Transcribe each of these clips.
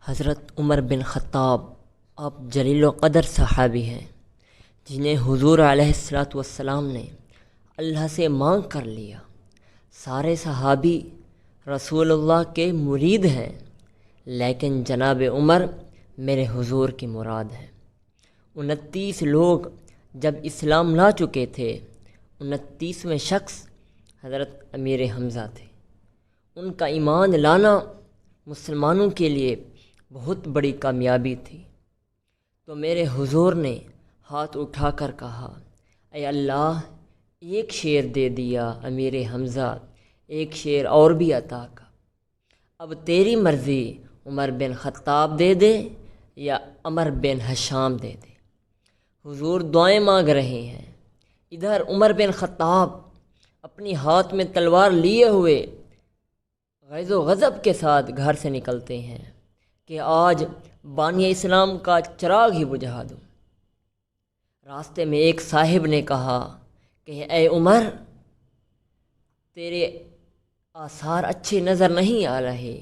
حضرت عمر بن خطاب آپ جلیل و قدر صحابی ہیں جنہیں حضور علیہ السلام نے اللہ سے مانگ کر لیا۔ سارے صحابی رسول اللہ کے مرید ہیں، لیکن جناب عمر میرے حضور کی مراد ہیں۔ 29 لوگ جب اسلام لا چکے تھے، 29ویں شخص حضرت امیر حمزہ تھے۔ ان کا ایمان لانا مسلمانوں کے لیے بہت بڑی کامیابی تھی۔ تو میرے حضور نے ہاتھ اٹھا کر کہا، اے اللہ، ایک شیر دے دیا امیر حمزہ، ایک شیر اور بھی عطا کا، اب تیری مرضی، عمر بن خطاب دے دے یا عمر بن ہشام دے دے۔ حضور دعائیں مانگ رہے ہیں، ادھر عمر بن خطاب اپنی ہاتھ میں تلوار لیے ہوئے غیظ و غضب کے ساتھ گھر سے نکلتے ہیں کہ آج بانی اسلام کا چراغ ہی بجھا دوں۔ راستے میں ایک صاحب نے کہا کہ اے عمر، تیرے آثار اچھے نظر نہیں آ رہے،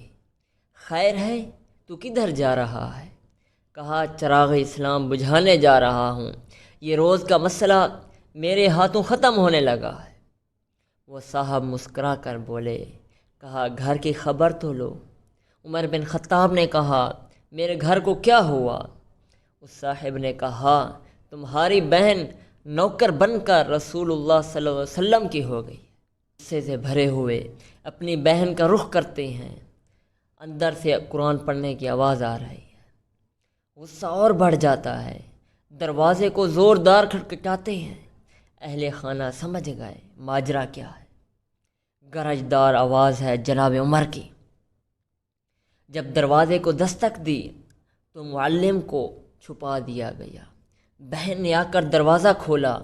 خیر ہے، تو کدھر جا رہا ہے؟ کہا چراغ اسلام بجھانے جا رہا ہوں، یہ روز کا مسئلہ میرے ہاتھوں ختم ہونے لگا ہے۔ وہ صاحب مسکرا کر بولے، کہا گھر کی خبر تو لو۔ عمر بن خطاب نے کہا میرے گھر کو کیا ہوا؟ اس صاحب نے کہا تمہاری بہن نوکر بن کر رسول اللہ صلی اللہ علیہ وسلم کی ہو گئی۔ غصے سے بھرے ہوئے اپنی بہن کا رخ کرتے ہیں، اندر سے قرآن پڑھنے کی آواز آ رہی ہے۔ غصہ اور بڑھ جاتا ہے، دروازے کو زوردار کھٹکھٹاتے ہیں۔ اہل خانہ سمجھ گئے ماجرا کیا ہے۔ گرجدار آواز ہے جناب عمر کی۔ جب دروازے کو دستک دی تو معلم کو چھپا دیا گیا۔ بہن نے آ کر دروازہ کھولا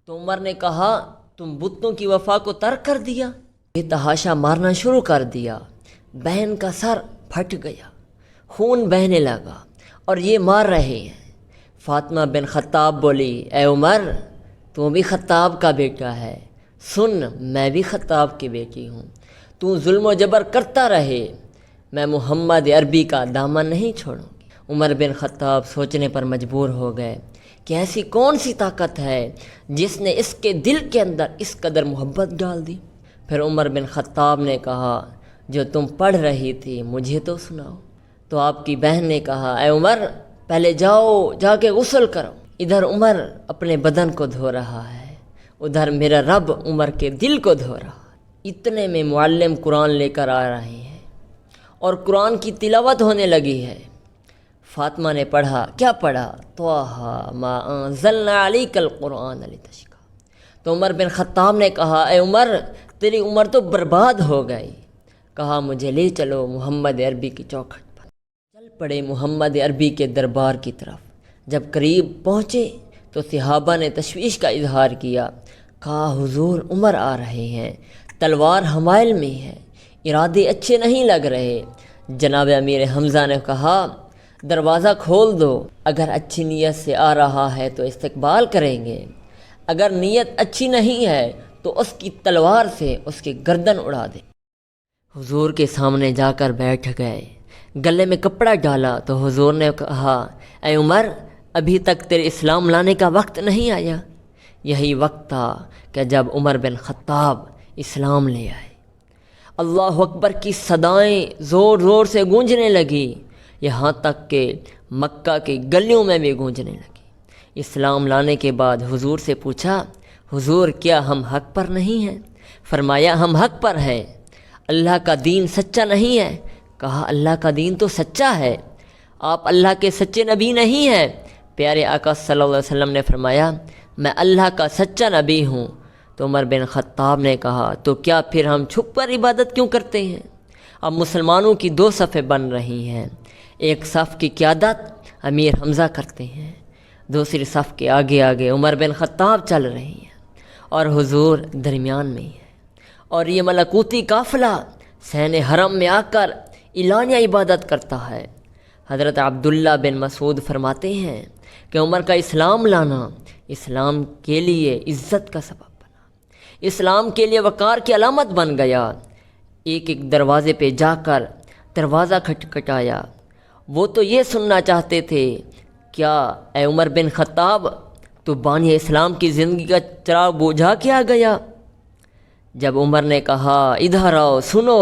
تو عمر نے کہا تم بتوں کی وفا کو ترک کر دیا؟ یہ تحاشا مارنا شروع کر دیا۔ بہن کا سر پھٹ گیا، خون بہنے لگا اور یہ مار رہے ہیں۔ فاطمہ بن خطاب بولی، اے عمر، تو بھی خطاب کا بیٹا ہے، سن، میں بھی خطاب کی بیٹی ہوں، تو ظلم و جبر کرتا رہے، میں محمد عربی کا دامن نہیں چھوڑوں گی۔ عمر بن خطاب سوچنے پر مجبور ہو گئے کہ ایسی کون سی طاقت ہے جس نے اس کے دل کے اندر اس قدر محبت ڈال دی۔ پھر عمر بن خطاب نے کہا جو تم پڑھ رہی تھی مجھے تو سناؤ۔ تو آپ کی بہن نے کہا اے عمر، پہلے جا کے غسل کرو۔ ادھر عمر اپنے بدن کو دھو رہا ہے، ادھر میرا رب عمر کے دل کو دھو رہا ہے۔ اتنے میں معلم قرآن لے کر آ رہے ہیں اور قرآن کی تلاوت ہونے لگی ہے۔ فاطمہ نے پڑھا، کیا پڑھا؟ طٰہٰ ما انزلنا علیک القرآن لتشقیٰ۔ تو عمر بن خطاب نے کہا اے عمر، تیری عمر تو برباد ہو گئی۔ کہا مجھے لے چلو محمد عربی کی چوکھٹ پر۔ چل پڑے محمد عربی کے دربار کی طرف۔ جب قریب پہنچے تو صحابہ نے تشویش کا اظہار کیا، کہا حضور عمر آ رہے ہیں، تلوار حمائل میں ہے، ارادے اچھے نہیں لگ رہے۔ جناب امیر حمزہ نے کہا دروازہ کھول دو، اگر اچھی نیت سے آ رہا ہے تو استقبال کریں گے، اگر نیت اچھی نہیں ہے تو اس کی تلوار سے اس کی گردن اڑا دیں۔ حضور کے سامنے جا کر بیٹھ گئے، گلے میں کپڑا ڈالا تو حضور نے کہا اے عمر، ابھی تک تیرے اسلام لانے کا وقت نہیں آیا۔ یہی وقت تھا کہ جب عمر بن خطاب اسلام لے آئے۔ اللہ اکبر کی صدائیں زور زور سے گونجنے لگی، یہاں تک کہ مکہ کی گلیوں میں بھی گونجنے لگی۔ اسلام لانے کے بعد حضور سے پوچھا حضور کیا ہم حق پر نہیں ہیں؟ فرمایا ہم حق پر ہیں، اللہ کا دین سچا نہیں ہے؟ کہا اللہ کا دین تو سچا ہے، آپ اللہ کے سچے نبی نہیں ہیں۔ پیارے آقا صلی اللہ علیہ وسلم نے فرمایا میں اللہ کا سچا نبی ہوں۔ تو عمر بن خطاب نے کہا تو کیا پھر ہم چھپ کر عبادت کیوں کرتے ہیں؟ اب مسلمانوں کی 2 صفیں بن رہی ہیں، ایک صف کی قیادت امیر حمزہ کرتے ہیں، دوسری صف کے آگے آگے عمر بن خطاب چل رہے ہیں اور حضور درمیان میں ہے، اور یہ ملکوتی قافلہ صحن حرم میں آ کر اعلانیہ عبادت کرتا ہے۔ حضرت عبداللہ بن مسعود فرماتے ہیں کہ عمر کا اسلام لانا اسلام کے لیے عزت کا سبب بنا، اسلام کے لیے وقار کی علامت بن گیا۔ ایک ایک دروازے پہ جا کر دروازہ کھٹکھٹایا، وہ تو یہ سننا چاہتے تھے، کیا اے عمر بن خطاب تو بانی اسلام کی زندگی کا چراغ بجھا کے آ گیا؟ جب عمر نے کہا ادھر آؤ سنو،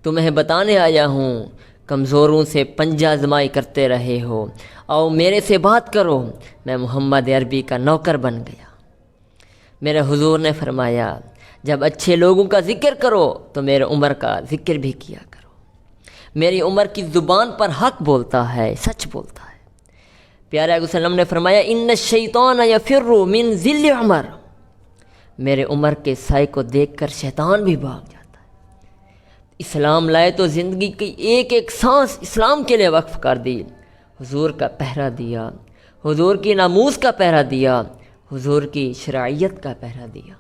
تمہیں بتانے آیا ہوں، کمزوروں سے پنجہ آزمائی کرتے رہے ہو، آؤ میرے سے بات کرو، میں محمد عربی کا نوکر بن گیا۔ میرے حضور نے فرمایا جب اچھے لوگوں کا ذکر کرو تو میرے عمر کا ذکر بھی کیا کرو، میری عمر کی زبان پر حق بولتا ہے، سچ بولتا ہے۔ پیارے آقا صلی اللہ علیہ وسلم نے فرمایا ان الشیطان یفر من ذل عمر، میرے عمر کے سائے کو دیکھ کر شیطان بھی بھاگ جاتا ہے۔ اسلام لائے تو زندگی کی ایک ایک سانس اسلام کے لیے وقف کر دی، حضور کا پہرا دیا، حضور کی ناموس کا پہرا دیا، حضور کی شرعیت کا پہرا دیا۔